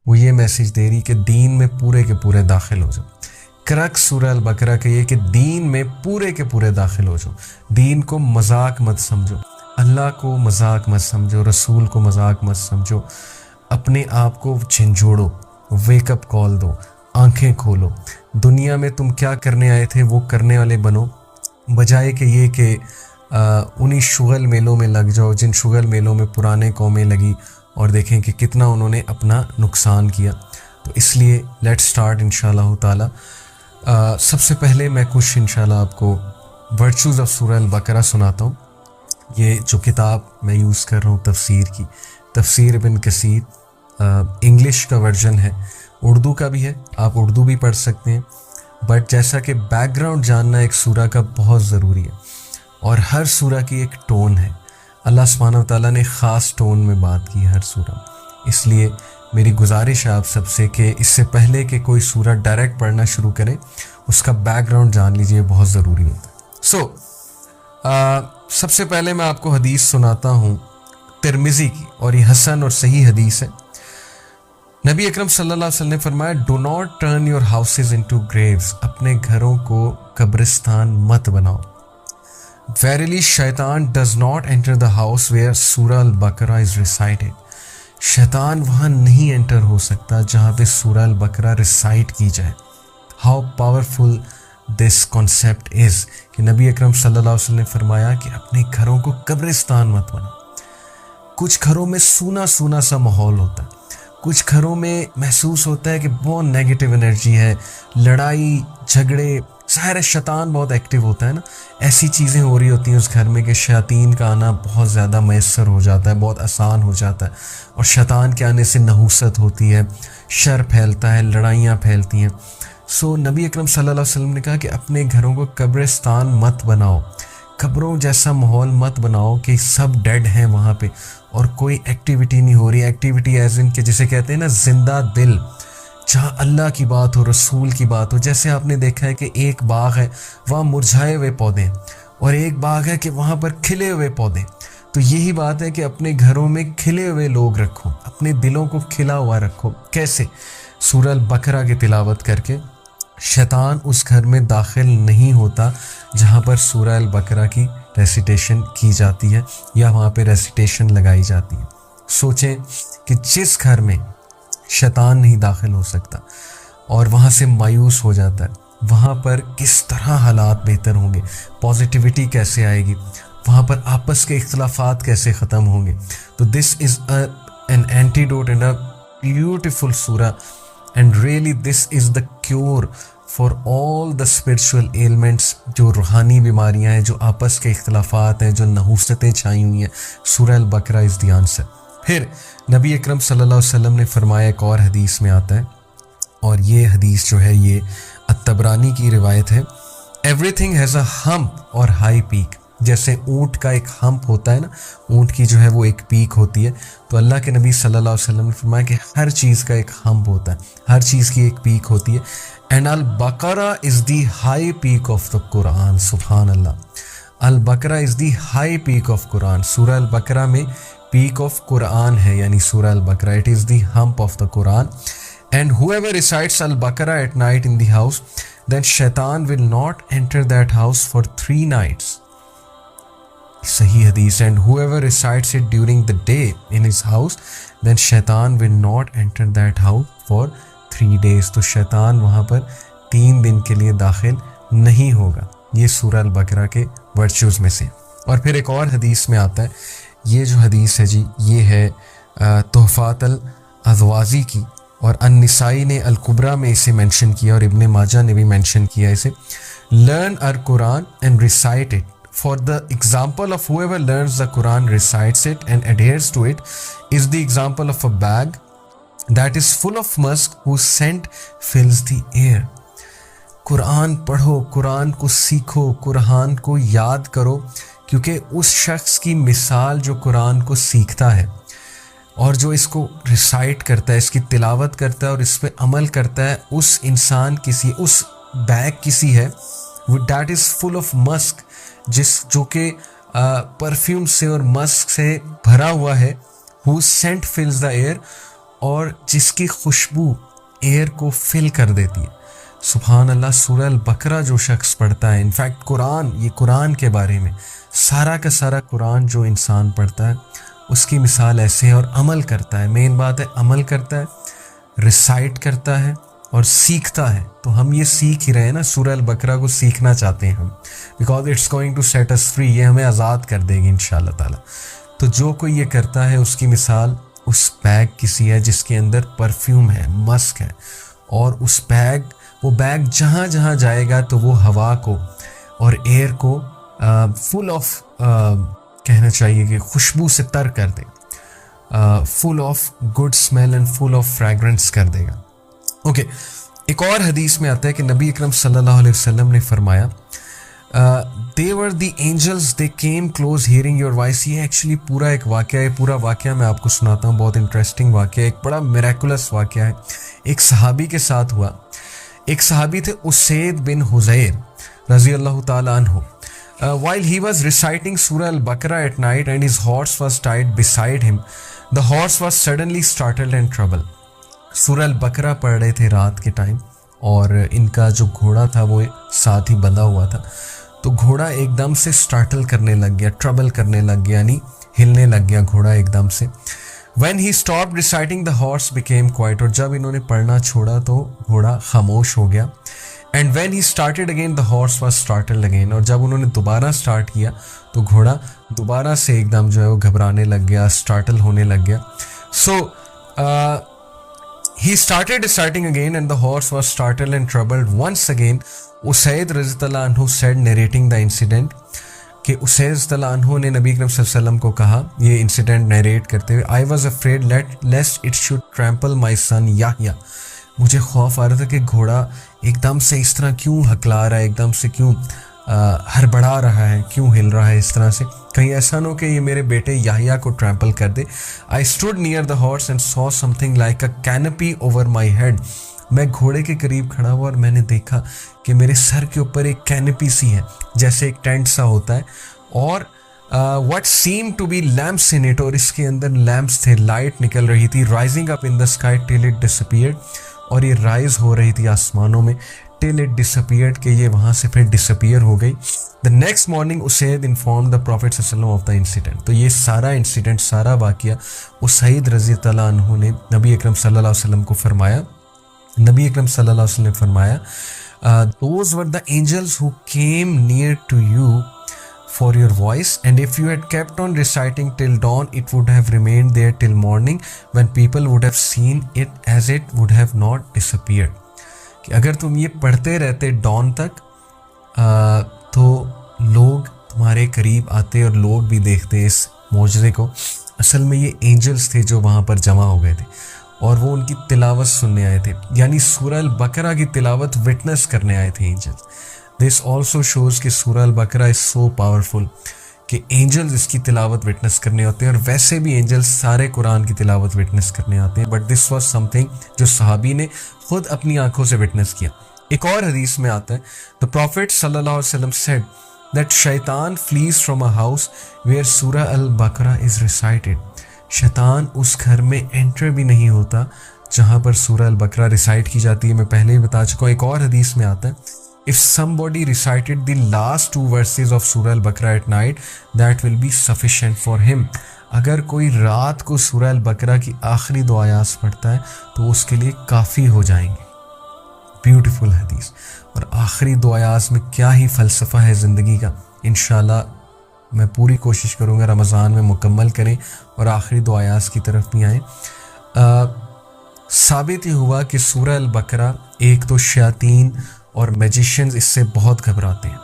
وہ یہ میسیج دے رہی کہ دین میں پورے کے پورے داخل ہو جاؤ. کرک سورہ البقرہ کا یہ کہ دین میں پورے کے پورے داخل ہو جاؤ. دین کو مذاق مت سمجھو, اللہ کو مذاق مت سمجھو, رسول کو مذاق مت سمجھو. اپنے آپ کو جھنجھوڑو, ویک اپ کال دو, آنکھیں کھولو. دنیا میں تم کیا کرنے آئے تھے وہ کرنے والے بنو, بجائے کہ یہ کہ انہی شغل میلوں میں لگ جاؤ جن شغل میلوں میں پرانے قومیں لگی اور دیکھیں کہ کتنا انہوں نے اپنا نقصان کیا. تو اس لیے لیٹ سٹارٹ انشاءاللہ تعالی. سب سے پہلے میں کچھ انشاءاللہ آپ کو ورچوز آف سورہ البقرہ سناتا ہوں. یہ جو کتاب میں یوز کر رہا ہوں تفسیر کی, تفسیر ابن کثیر, انگلش کا ورژن ہے, اردو کا بھی ہے, آپ اردو بھی پڑھ سکتے ہیں. بٹ جیسا کہ بیک گراؤنڈ جاننا ایک سورہ کا بہت ضروری ہے, اور ہر سورہ کی ایک ٹون ہے. اللہ سبحانہ وتعالیٰ نے خاص ٹون میں بات کی ہے ہر سورہ. اس لیے میری گزارش ہے آپ سب سے کہ اس سے پہلے کہ کوئی سورہ ڈائریکٹ پڑھنا شروع کرے اس کا بیک گراؤنڈ جان لیجئے, بہت ضروری ہوتا ہے. سب سے پہلے میں آپ کو حدیث سناتا ہوں ترمذی کی, اور یہ حسن اور صحیح حدیث ہے. نبی اکرم صلی اللہ علیہ وسلم نے فرمایا, do not turn your houses into graves, اپنے گھروں کو قبرستان مت بناؤ. Verily Shaitan does not enter the house where Surah Al-Baqarah is recited. شیطان وہاں نہیں انٹر ہو سکتا جہاں پہ سورہ البقرہ ریسائٹ کی جائے. How powerful this concept is, کہ نبی اکرم صلی اللہ علیہ وسلم نے فرمایا کہ اپنے گھروں کو قبرستان مت بناؤ. کچھ گھروں میں سونا سونا سا ماحول ہوتا ہے, کچھ گھروں میں محسوس ہوتا ہے کہ بہت نیگیٹو انرجی ہے, لڑائی جھگڑے, ظاہر شیطان بہت ایکٹیو ہوتا ہے نا, ایسی چیزیں ہو رہی ہوتی ہیں اس گھر میں کہ شیاطین کا آنا بہت زیادہ میسر ہو جاتا ہے, بہت آسان ہو جاتا ہے, اور شیطان کے آنے سے نحوست ہوتی ہے, شر پھیلتا ہے, لڑائیاں پھیلتی ہیں. سو نبی اکرم صلی اللہ علیہ وسلم نے کہا کہ اپنے گھروں کو قبرستان مت بناؤ, قبروں جیسا ماحول مت بناؤ کہ سب ڈیڈ ہیں وہاں پہ اور کوئی ایکٹیویٹی نہیں ہو رہی. ایکٹیویٹی ایز ان کہ جسے کہتے ہیں نا زندہ دل, جہاں اللہ کی بات ہو, رسول کی بات ہو. جیسے آپ نے دیکھا ہے کہ ایک باغ ہے وہاں مرجھائے ہوئے پودے ہیں, اور ایک باغ ہے کہ وہاں پر کھلے ہوئے پودے. تو یہی بات ہے کہ اپنے گھروں میں کھلے ہوئے لوگ رکھو, اپنے دلوں کو کھلا ہوا رکھو. کیسے؟ سورہ البقرہ کی تلاوت کر کے. شیطان اس گھر میں داخل نہیں ہوتا جہاں پر سورہ البقرہ کی ریسیٹیشن کی جاتی ہے یا وہاں پہ ریسیٹیشن لگائی جاتی ہے. سوچیں کہ جس گھر میں شیطان نہیں داخل ہو سکتا اور وہاں سے مایوس ہو جاتا ہے, وہاں پر کس طرح حالات بہتر ہوں گے, پازیٹیوٹی کیسے آئے گی, وہاں پر آپس کے اختلافات کیسے ختم ہوں گے. تو this is an antidote and a beautiful سورہ, and really this is the cure for all the spiritual elements. جو روحانی بیماریاں ہیں, جو آپس کے اختلافات ہیں, جو نحوستیں چھائی ہوئی ہیں, سورہ البقرہ از دی آنسر. پھر نبی اکرم صلی اللہ علیہ وسلم نے فرمایا, ایک اور حدیث میں آتا ہے, اور یہ حدیث جو ہے یہ الطبرانی کی روایت ہے, ایوری تھنگ ہیز اے ہمپ اور ہائی پیک. جیسے اونٹ کا ایک ہمپ ہوتا ہے نا, اونٹ کی جو ہے وہ ایک پیک ہوتی ہے, تو اللہ کے نبی صلی اللہ علیہ وسلم نے فرمایا کہ ہر چیز کا ایک ہمپ ہوتا ہے, ہر چیز کی ایک پیک ہوتی ہے. اینڈ البقرہ is the high peak of the قرآن. سبحان اللہ, البقرہ is the high peak of قرآن. سورہ البقرہ میں پیک آف قرآن ہے, یعنی سورہ البقرہ, it is the hump of the قرآن. اینڈ whoever recites البقرہ at night in the house, then shaitan will not enter that house for 3 nights. صحیح حدیث. And whoever recites it during the day in his house, then shaitan will not enter that house for 3 days. تو شیطان وہاں پر 3 دن کے لیے داخل نہیں ہوگا. یہ سورہ البقرہ کے ورچوز میں سے. اور پھر ایک اور حدیث میں آتا ہے, یہ جو حدیث ہے جی یہ ہے تحفات الازوازی کی, اور النسائی نے الکبریٰ میں اسے مینشن کیا, اور ابن ماجہ نے بھی مینشن کیا اسے. لرن اور قرآن and recite it. For the example of whoever learns the Quran, recites it and adheres to it, is the example of a bag that is full of musk whose scent fills the air. قرآن پڑھو, قرآن کو سیکھو, قرآن کو یاد کرو, کیونکہ اس شخص کی مثال جو قرآن کو سیکھتا ہے اور جو اس کو ریسائٹ کرتا ہے, اس کی تلاوت کرتا ہے اور اس پہ عمل کرتا ہے, اس انسان کسی, اس بیگ کسی ہے that is full of musk, جو کہ پرفیوم سے اور مسک سے بھرا ہوا ہے. whose scent fills the air, اور جس کی خوشبو ایئر کو فل کر دیتی ہے. سبحان اللہ. سورہ البقرہ جو شخص پڑھتا ہے, انفیکٹ قرآن, یہ قرآن کے بارے میں سارا کا سارا قرآن جو انسان پڑھتا ہے اس کی مثال ایسے ہے, اور عمل کرتا ہے. مین بات ہے عمل کرتا ہے, ریسائٹ کرتا ہے اور سیکھتا ہے. تو ہم یہ سیکھ ہی رہے ہیں نا, سورہ البقرہ کو سیکھنا چاہتے ہیں ہم, because it's going to set us free. یہ ہمیں آزاد کر دے گی انشاءاللہ تعالیٰ. تو جو کوئی یہ کرتا ہے اس کی مثال اس بیگ کسی ہے جس کے اندر پرفیوم ہے, مسک ہے, اور اس وہ بیگ جہاں جہاں جائے گا تو وہ ہوا کو اور ایئر کو فل آف کہنا چاہیے کہ خوشبو سے تر کر دے, full of good smell and full of fragrance کر دے گا. اوکے, ایک اور حدیث میں آتا ہے کہ نبی اکرم صلی اللہ علیہ وسلم نے فرمایا they were the angels, they came close hearing your voice. یہ ایکچولی پورا ایک واقعہ ہے, پورا واقعہ میں آپ کو سناتا ہوں, بہت انٹرسٹنگ واقعہ ہے, ایک بڑا میریکولس واقعہ ہے. ایک صحابی کے ساتھ ہوا. ایک صحابی تھے اسید بن حضیر رضی اللہ تعالیٰ عنہ. While he was reciting Surah Al-Baqarah at night and his horse was tied beside him, the horse was suddenly startled and troubled. سورہ البقرہ پڑھ رہے تھے رات کے ٹائم, اور ان کا جو گھوڑا تھا وہ ساتھ ہی بندھا ہوا تھا. تو گھوڑا ایک دم سے سٹارٹل کرنے لگ گیا, ٹربل کرنے لگ گیا, یعنی ہلنے لگ گیا گھوڑا ایک دم سے. When he stopped reciting, the horse became quiet. اور جب انہوں نے پڑھنا چھوڑا تو گھوڑا خاموش ہو گیا. And when he started again, the horse was startled again. اور جب انہوں نے دوبارہ سٹارٹ کیا تو گھوڑا دوبارہ سے ایک دم جو ہے وہ گھبرانے لگ گیا, سٹارٹل ہونے لگ گیا. So he started reciting again and the horse was startled and troubled once again. Usayd رضی اللہ عنہ said narrating the incident, کہ اسید رضی اللہ عنہ نے نبی کریم صلی اللہ علیہ وسلم کو کہا یہ انسیڈنٹ نیریٹ کرتے ہوئے, I was afraid lest it should trample my son Yahya. مجھے خوف آ رہا تھا کہ گھوڑا ایک دم سے اس طرح کیوں ہکلا رہا ہے, ایک دم سے کیوں ہڑبڑا رہا ہے, کیوں ہل رہا ہے اس طرح سے, کہیں ایسا نہ ہو کہ یہ میرے بیٹے یحییٰ کو ٹرمپل کر دے. I stood near the horse and saw something like a canopy over my head. میں گھوڑے کے قریب کھڑا ہوا اور میں نے دیکھا کہ میرے سر کے اوپر ایک کینپی سی ہے, جیسے ایک ٹینٹ سا ہوتا ہے, اور what seemed to be lamps in it, اور اس کے اندر لیمپس تھے, لائٹ نکل رہی تھی, rising up in the sky till it disappeared, اور یہ رائز ہو رہی تھی آسمانوں میں till it disappeared, کہ یہ وہاں سے پھر ڈسپیئر ہو گئی. The next morning Usayd informed the Prophet صلی اللہ علیہ وسلم of the incident. تو یہ سارا انسیڈنٹ, سارا واقعہ اسید رضی اللہ عنہ نے نبی اکرم صلی اللہ علیہ وسلم کو فرمایا. نبی اکرم صلی اللہ علیہ وسلم نے فرمایا those were the angels who came near to you for your voice, and if you had kept on reciting till dawn, it would have remained there till morning, when people would have seen it as it would have not disappeared. کہ اگر تم یہ پڑھتے رہتے Dawn تک تو لوگ تمہارے قریب آتے اور لوگ بھی دیکھتے اس معجزے کو. اصل میں یہ اینجلز تھے جو وہاں پر جمع ہو گئے تھے, اور وہ ان کی تلاوت سننے آئے تھے, یعنی سورہ البقرہ کی تلاوت وٹنس کرنے آئے تھے اینجلز. دس آلسو شوز کہ سورہ البقرہ از سو پاورفل کہ اینجلز اس کی تلاوت وٹنس کرنے ہوتے ہیں, اور ویسے بھی اینجلز سارے قرآن کی تلاوت وٹنس کرنے آتے ہیں, but this was some thing جو صحابی نے خود اپنی آنکھوں سے وٹنس کیا. ایک اور حدیث میں آتا ہے, the Prophet صلی اللہ علیہ وسلم said that شیطان flees from a house where سورہ البقرہ is recited. شیطان اس گھر میں انٹر بھی نہیں ہوتا جہاں پر سورہ البقرہ ریسائٹ کی جاتی ہے. میں پہلے ہی بتا چکا ہوں. ایک اور حدیث میں آتا ہے if somebody recited the last 2 verses of سورہ البقرہ at night, that will be sufficient for him. اگر کوئی رات کو سورہ البقرہ کی آخری 2 آیات پڑھتا ہے تو اس کے لیے کافی ہو جائیں گے. بیوٹیفل حدیث. اور آخری 2 آیات میں کیا ہی فلسفہ ہے زندگی کا. انشاءاللہ میں پوری کوشش کروں گا رمضان میں مکمل کریں اور آخری 2 آیات کی طرف بھی آئیں. ثابت یہ ہوا کہ سورہ البقرہ, ایک تو شیاطین اور میجیشنز اس سے بہت گھبراتے ہیں.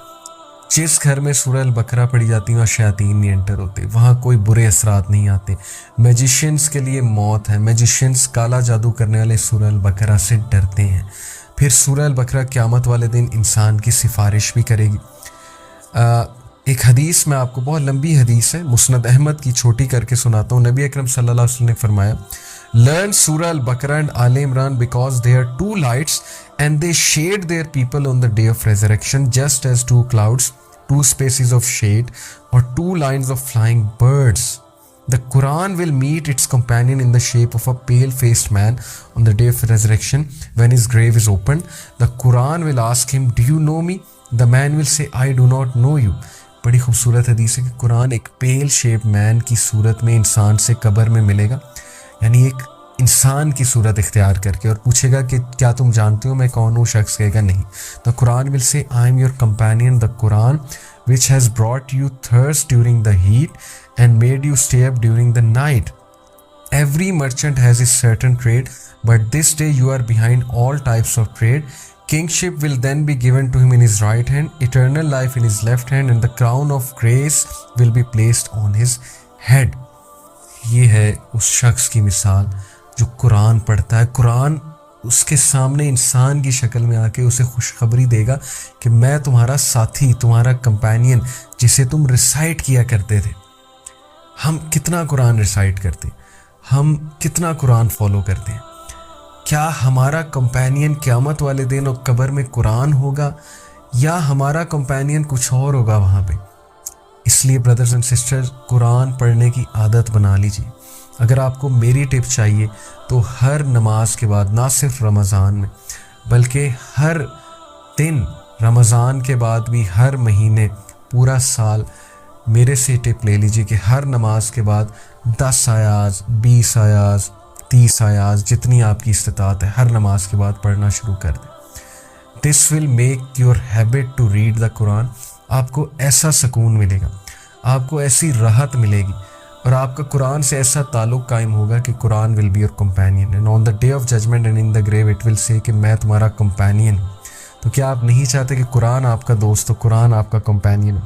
جس گھر میں سورہ البقرہ پڑھی جاتی ہے وہاں شیاطین نہیں انٹر ہوتے, وہاں کوئی برے اثرات نہیں آتے. میجیشنز کے لیے موت ہے. میجیشنز کالا جادو کرنے والے سورہ البقرہ سے ڈرتے ہیں. پھر سورہ البقرہ قیامت والے دن انسان کی سفارش بھی کرے گی. ایک حدیث میں آپ کو, بہت لمبی حدیث ہے, مسند احمد کی چھوٹی کر کے سناتا ہوں. نبی اکرم صلی اللہ علیہ وسلم نے فرمایا learn Surah Al-Baqarah and Al Imran because they are 2 lights and they shade their people on the day of resurrection, just as 2 clouds, 2 spaces of shade or 2 lines of flying birds. The Quran will meet its companion in the shape of a pale-faced man on the day of resurrection when his grave is opened. The Quran will ask him, "Do you know me?" The man will say, "I do not know you." بڑی خوبصورت حدیث ہے کہ قرآن ایک پیل shape مین کی صورت میں انسان سے قبر میں ملے گا، یعنی ایک انسان کی صورت اختیار کر کے، اور پوچھے گا کہ کیا تم جانتے ہو میں کون ہوں؟ شخص کہے گا نہیں. The Quran will say, "I am your companion, the Quran, which has brought you thirst during the heat and made you stay up during the night. Every merchant has his certain trade, but this day you are behind all types of trade. Kingship will then be given to him in his right hand, eternal life in his left hand, and the crown of grace will be placed on his head." یہ ہے اس شخص کی مثال جو قرآن پڑھتا ہے. قرآن اس کے سامنے انسان کی شکل میں آ کے اسے خوشخبری دے گا کہ میں تمہارا ساتھی، تمہارا کمپینین، جسے تم ریسائٹ کیا کرتے تھے. ہم کتنا قرآن ریسائٹ کرتے ہیں، ہم کتنا قرآن فالو کرتے ہیں. کیا ہمارا کمپینین قیامت والے دن اور قبر میں قرآن ہوگا یا ہمارا کمپینین کچھ اور ہوگا وہاں پہ؟ اس لیے بردرز اینڈ سسٹرز، قرآن پڑھنے کی عادت بنا لیجیے. اگر آپ کو میری ٹپ چاہیے تو ہر نماز کے بعد، نہ صرف رمضان میں بلکہ ہر دن، رمضان کے بعد بھی ہر مہینے، پورا سال، میرے سے ٹپ لے لیجیے کہ ہر نماز کے بعد 10 آیات، 20 آیات، 30 آیات، جتنی آپ کی استطاعت ہے، ہر نماز کے بعد پڑھنا شروع کر دیں. This will make your habit to read the قرآن. آپ کو ایسا سکون ملے گا، آپ کو ایسی راحت ملے گی، اور آپ کا قرآن سے ایسا تعلق قائم ہوگا کہ قرآن will be your companion, and on the day of judgment and in the grave it will say کہ میں تمہارا کمپینین ہوں. تو کیا آپ نہیں چاہتے کہ قرآن آپ کا دوست ہو، قرآن آپ کا کمپینین ہو؟